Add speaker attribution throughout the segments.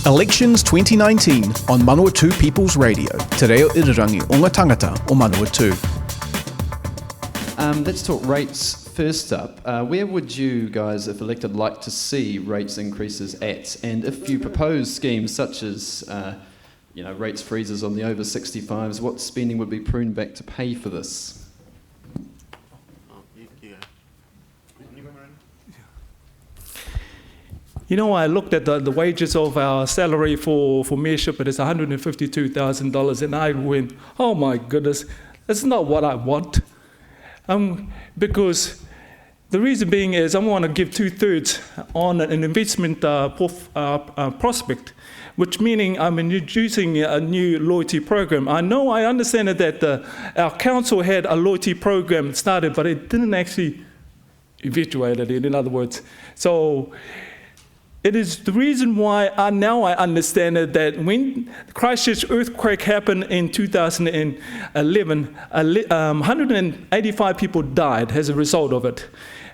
Speaker 1: Elections 2019 on Manawatū People's Radio. Te reo irirangi o ngā tāngata o Manawatū.
Speaker 2: Let's talk rates first up. Where would you guys, if elected, like to see rates increases at? And if you propose schemes such as rates freezes on the over 65s, what spending would be pruned back to pay for this?
Speaker 3: You know, I looked at the wages of our salary for mayorship, it is $152,000, and I went, oh my goodness, that's not what I want. Because the reason being is I want to give 2/3 on an investment prospect, which meaning I'm introducing a new loyalty program. I understand that our council had a loyalty program started, but it didn't actually evaluate it, in other words. So it is the reason why I understand that when the Christchurch earthquake happened in 2011, 185 people died as a result of it.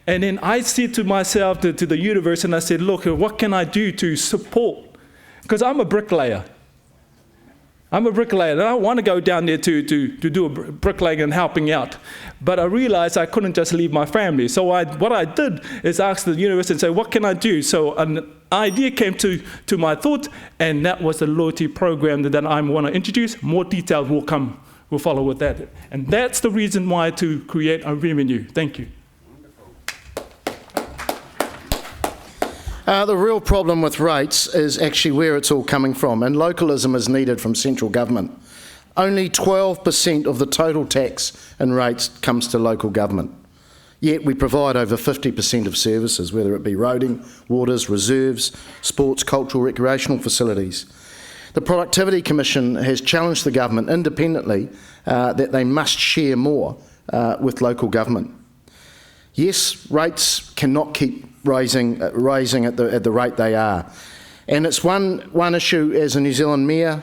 Speaker 3: And then I said to myself, to the universe, and I said, look, what can I do to support? Because I'm a bricklayer. And I want to go down there to do a bricklaying and helping out. But I realized I couldn't just leave my family. So what I did is ask the universe and say, what can I do? So an idea came to my thought, and that was the loyalty program that I want to introduce. More details will follow with that. And that's the reason why to create a revenue. Thank you.
Speaker 4: The real problem with rates is actually where it's all coming from, and localism is needed from central government. Only 12% of the total tax and rates comes to local government. Yet we provide over 50% of services, whether it be roading, waters, reserves, sports, cultural, recreational facilities. The Productivity Commission has challenged the government independently that they must share more with local government. Yes, rates cannot keep rising at the rate they are. And it's one issue as a New Zealand mayor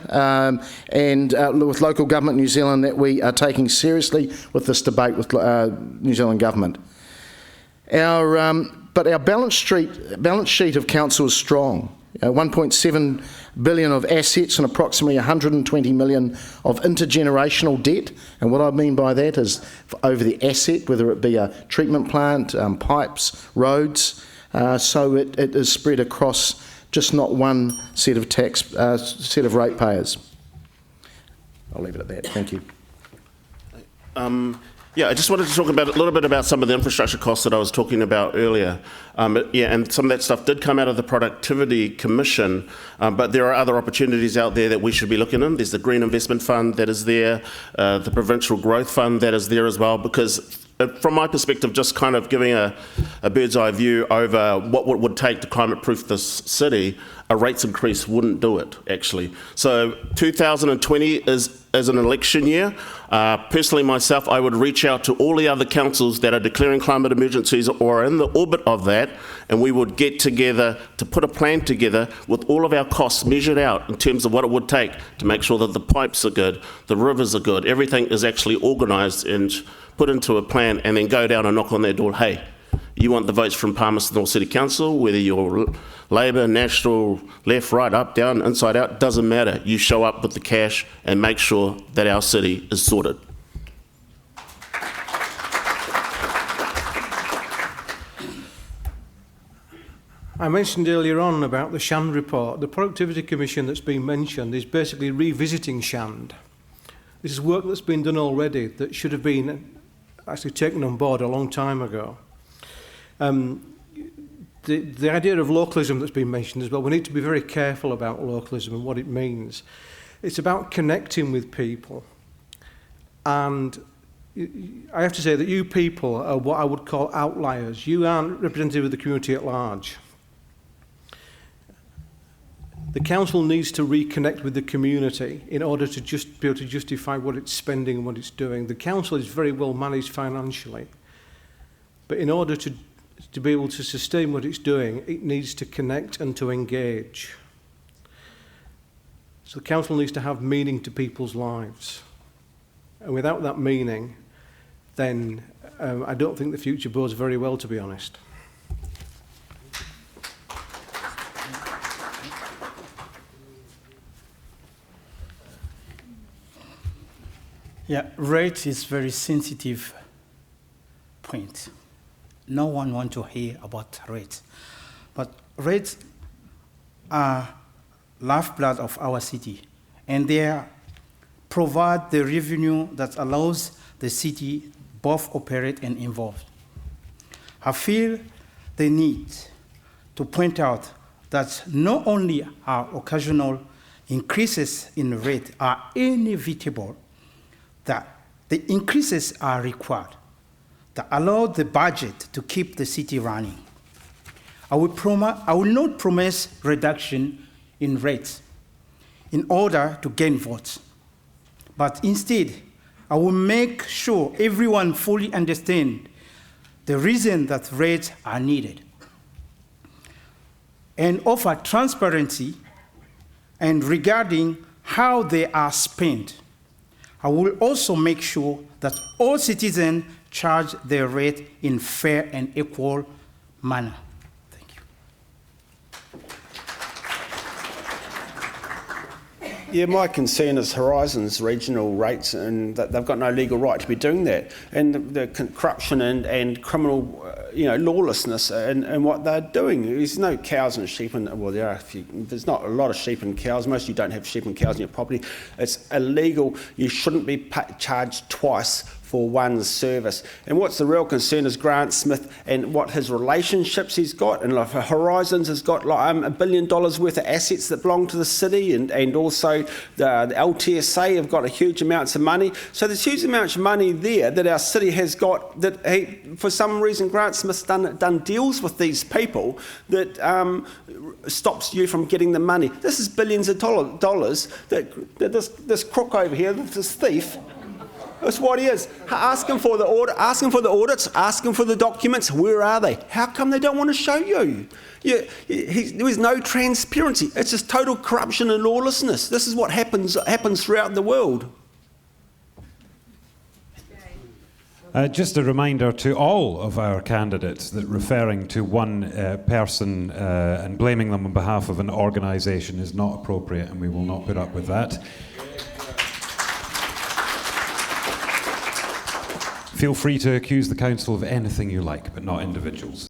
Speaker 4: and with local government New Zealand that we are taking seriously with this debate with New Zealand government. But our balance sheet of council is strong. 1.7 billion of assets and approximately 120 million of intergenerational debt. And what I mean by that is over the asset, whether it be a treatment plant, pipes, roads. So it is spread across just not one set of ratepayers. I'll leave it at that. Thank you.
Speaker 5: I just wanted to talk a little bit about some of the infrastructure costs that I was talking about earlier. And some of that stuff did come out of the Productivity Commission, but there are other opportunities out there that we should be looking in. There's the Green Investment Fund that is there, the Provincial Growth Fund that is there as well, because from my perspective, just kind of giving a bird's eye view over what it would take to climate-proof this city, a rates increase wouldn't do it, actually. So 2020 is an election year. Personally, myself, I would reach out to all the other councils that are declaring climate emergencies or are in the orbit of that, and we would get together to put a plan together with all of our costs measured out in terms of what it would take to make sure that the pipes are good, the rivers are good, everything is actually organised and put into a plan, and then go down and knock on their door. Hey, you want the votes from Palmerston North City Council, whether you're Labour, National, left, right, up, down, inside out, doesn't matter. You show up with the cash and make sure that our city is sorted.
Speaker 6: I mentioned earlier on about the Shand report. The Productivity Commission that's been mentioned is basically revisiting Shand. This is work that's been done already that should have been actually taken on board a long time ago. The idea of localism that's been mentioned as well, we need to be very careful about localism and what it means. It's about connecting with people. And I have to say that you people are what I would call outliers. You aren't representative of the community at large. The council needs to reconnect with the community in order to just be able to justify what it's spending and what it's doing. The council is very well managed financially, but in order to be able to sustain what it's doing, it needs to connect and to engage. So the council needs to have meaning to people's lives. And without that meaning, then I don't think the future bodes very well, to be honest.
Speaker 7: Yeah, rate is very sensitive point. No one wants to hear about rates. But rates are lifeblood of our city, and they provide the revenue that allows the city both operate and involve. I feel the need to point out that not only are occasional increases in rate are inevitable, that the increases are required that allow the budget to keep the city running. I will not promise reduction in rates in order to gain votes, but instead, I will make sure everyone fully understands the reason that rates are needed and offer transparency and regarding how they are spent. I will also make sure that all citizens charge their rate in fair and equal manner. Thank you.
Speaker 8: Yeah, my concern is Horizon's regional rates, and that they've got no legal right to be doing that, and the corruption and criminal, lawlessness and what they're doing. There's no cows and sheep, well, there are a few. There's not a lot of sheep and cows. Most of you don't have sheep and cows on your property. It's illegal. You shouldn't be charged twice for one service. And what's the real concern is Grant Smith and what his relationships he's got. And like Horizons has got like $1 billion worth of assets that belong to the city, and also the LTSA have got a huge amounts of money. So there's huge amounts of money there that our city has got that for some reason Grant Smith's done deals with these people that stops you from getting the money. This is billions of dollars that this crook over here, this thief, that's what he is. Ask him for the audit. Ask him for the audits. Ask him for the documents. Where are they? How come they don't want to show you? There is no transparency. It's just total corruption and lawlessness. This is what happens throughout the world.
Speaker 9: Just a reminder to all of our candidates that referring to one person and blaming them on behalf of an organisation is not appropriate, and we will not put up with that. Feel free to accuse the council of anything you like, but not individuals.